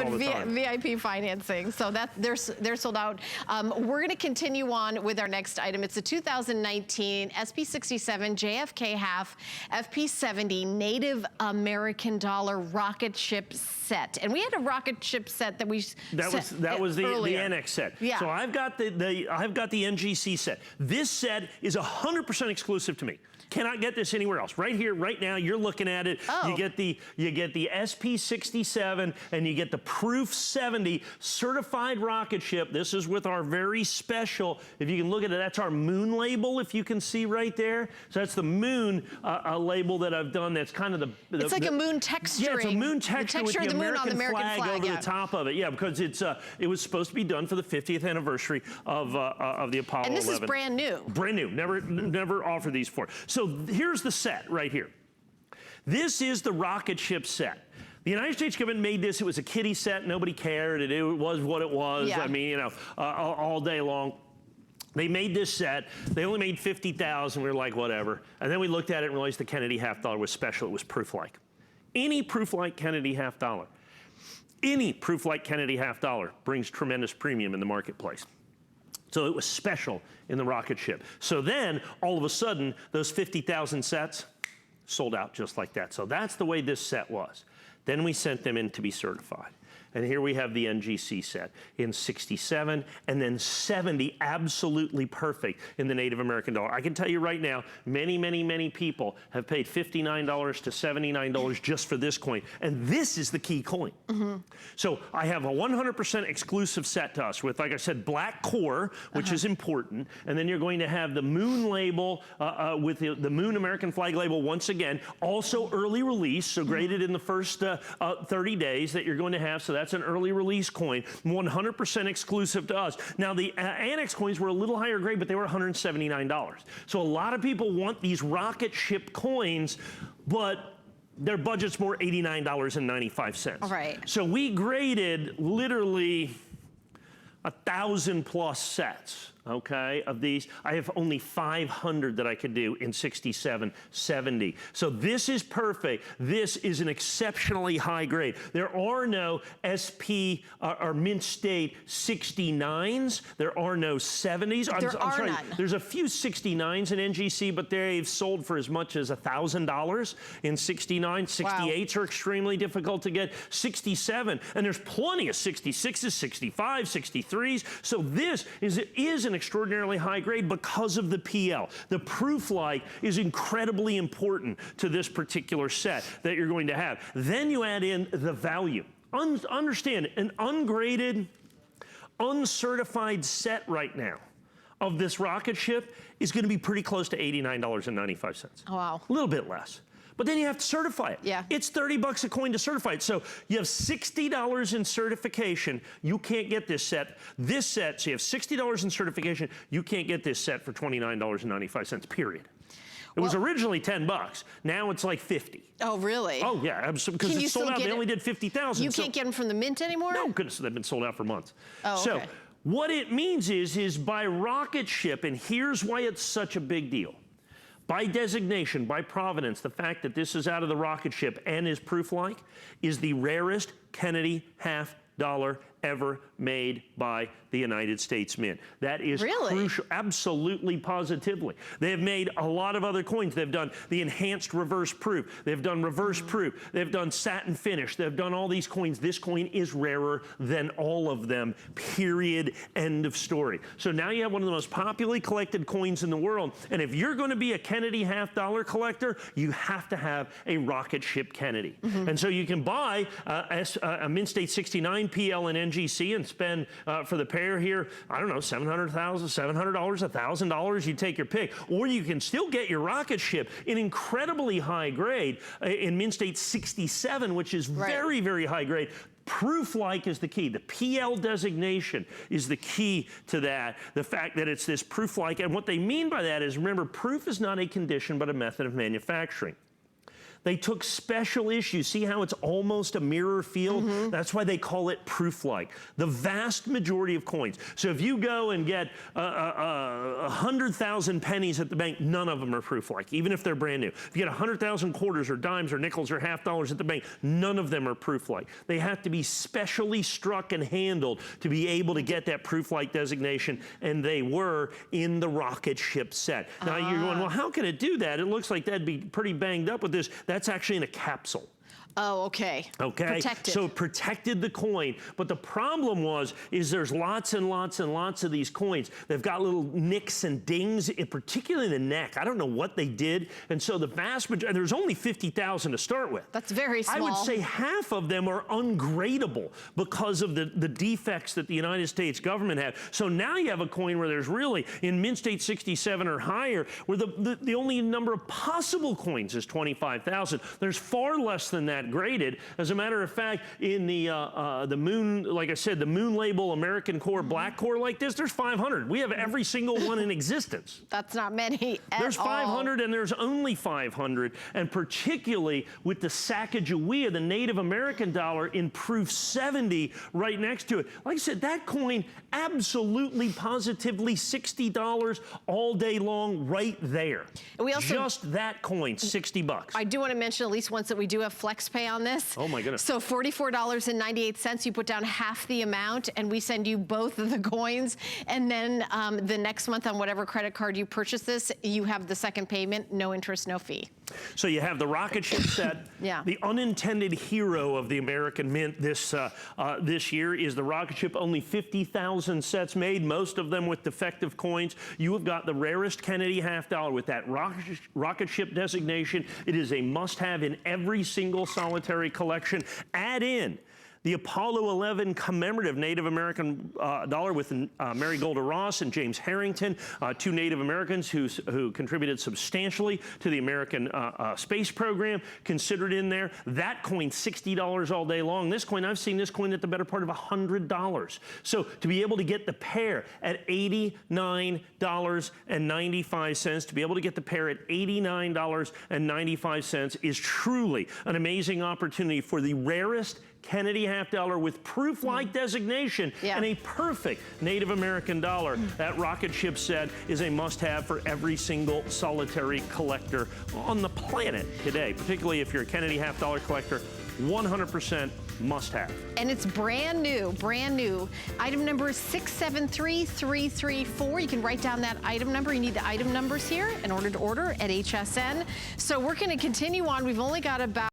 all the time. VIP financing, so that they're sold out. We're going to continue on with our next item. It's a 2019 SP67 JFK half FP70 Native American dollar rocket ship set, and we had a rocket ship set that we that was the NX set. Yeah. So I've got the NGC set. This set is 100% exclusive to me. Cannot get this anywhere else. Right here, right now, you're looking at it. Oh. You get the SP67 and you get the Proof 70 certified rocket ship. This is with our very special, if you can look at it, that's our moon label, if you can see right there. So that's the moon label that I've done. That's kind of it's like a moon texturing. Yeah, it's a moon texture with the American flag over yeah. the top of it. Yeah, because it was supposed to be done for the 50th anniversary of the Apollo 11. And this is brand new. Brand new. Never offered these before. So here's the set right here. This is the rocket ship set. The United States government made this. It was a kiddie set. Nobody cared. It was what it was. Yeah. I mean, you know, all day long. They made this set. They only made 50,000. We were like, whatever. And then we looked at it and realized the Kennedy half dollar was special. It was proof-like. Any proof-like Kennedy half dollar, any proof-like Kennedy half dollar brings tremendous premium in the marketplace. So it was special in the rocket ship. So then, all of a sudden, those 50,000 sets sold out just like that. So that's the way this set was. Then we sent them in to be certified. And here we have the NGC set in 67 and then 70, absolutely perfect in the Native American dollar. I can tell you right now, many, many, many people have paid $59 to $79 just for this coin. And this is the key coin. Mm-hmm. So I have a 100% exclusive set to us with, like I said, black core, which is important. And then you're going to have the moon label with the moon American flag label once again. Also early release, so graded in the first 30 days that you're going to have. So that's an early release coin, 100% exclusive to us. Now the Annex coins were a little higher grade, but they were $179. So a lot of people want these rocket ship coins, but their budget's more $89.95. Right. So we graded literally 1,000 plus sets, okay, of these. I have only 500 that I could do in 67, 70. So this is perfect. This is an exceptionally high grade. There are no SP or Mint State 69s. There are no 70s. I'm sorry. None. There's a few 69s in NGC, but they've sold for as much as $1,000 in 69. 68s are extremely difficult to get. 67, and there's plenty of 66s, 65, 63s. So this is an extraordinarily high grade because of the PL. The proof-like is incredibly important to this particular set that you're going to have. Then you add in the value. Understand, an ungraded, uncertified set right now of this rocket ship is going to be pretty close to $89.95. Oh, wow. A little bit less. But then you have to certify it. Yeah. It's 30 bucks a coin to certify it. So you have $60 in certification. You can't get this set. This set, so you have $60 in certification. You can't get this set for $29.95, period. It was originally 10 bucks. Now it's like 50. Oh, really? Oh, yeah, because it's sold out. They only did 50,000. You can't get them from the Mint anymore? No, because they've been sold out for months. Oh, so okay. what it means is by rocket ship, and here's why it's such a big deal. By designation, by provenance, the fact that this is out of the rocket ship and is proof-like is the rarest Kennedy half dollar ever made by the United States Mint. That is crucial, absolutely, positively. They have made a lot of other coins. They've done the enhanced reverse proof. They've done reverse proof. They've done satin finish. They've done all these coins. This coin is rarer than all of them, period, end of story. So now you have one of the most popularly collected coins in the world, and if you're going to be a Kennedy half dollar collector, you have to have a rocket ship Kennedy. And so you can buy a Mint State 69 PL and NGC and spend for the pair here, I don't know, $700, $1,000. You take your pick. Or you can still get your rocket ship in incredibly high grade in Mint State 67, which is very, very high grade. Proof-like is the key. The PL designation is the key to that. The fact that it's this proof-like, and what they mean by that is, remember, proof is not a condition but a method of manufacturing. They took special issues. See how it's almost a mirror field? That's why they call it proof-like. The vast majority of coins. So if you go and get 100,000 pennies at the bank, none of them are proof-like, even if they're brand new. If you get 100,000 quarters or dimes or nickels or half dollars at the bank, none of them are proof-like. They have to be specially struck and handled to be able to get that proof-like designation, and they were in the rocket ship set. Now you're going, well, how can it do that? It looks like that'd be pretty banged up with this. That's actually in a capsule. Oh, okay. Okay, Protected. so it protected the coin, but the problem is there's lots and lots and lots of these coins. They've got little nicks and dings, particularly in the neck. I don't know what they did, and so the vast majority, there's only 50,000 to start with. That's very small. I would say half of them are ungradable because of the defects that the United States government had. So now you have a coin where there's really, in mint state 67 or higher, where the only number of possible coins is 25,000. There's far less than that graded. As a matter of fact, in the moon, like I said, the moon label American core, black core like this, there's 500. We have every single one in existence. That's not many at There's 500 all. and there's only 500, and particularly with the Sacagawea, the Native American dollar, in proof 70 right next to it. Like I said, that coin, absolutely positively $60 all day long right there. And we also, just that coin, $60. I do want to mention at least once that we do have FlexPay on this. Oh my goodness. So $44.98, you put down half the amount and we send you both of the coins. And then the next month on whatever credit card you purchase this, you have the second payment, no interest, no fee. So you have the rocket ship set. Yeah. The unintended hero of the American Mint this year is the rocket ship. Only 50,000 sets made, most of them with defective coins. You have got the rarest Kennedy half dollar with that rocket ship designation. It is a must-have in every single solitary collection. Add in the Apollo 11 commemorative Native American dollar with Mary Golda Ross and James Harrington, two Native Americans who contributed substantially to the American space program, considered in there. That coin, $60 all day long. This coin, I've seen this coin at the better part of $100. So to be able to get the pair at $89.95, to be able to get the pair at $89.95 is truly an amazing opportunity for the rarest Kennedy half dollar with proof-like designation and a perfect Native American dollar. That rocket ship set is a must-have for every single solitary collector on the planet today, particularly if you're a Kennedy half dollar collector. 100% must-have. And it's brand new, brand new. Item number is 673334. You can write down that item number. You need the item numbers here in order to order at HSN. So we're going to continue on. We've only got about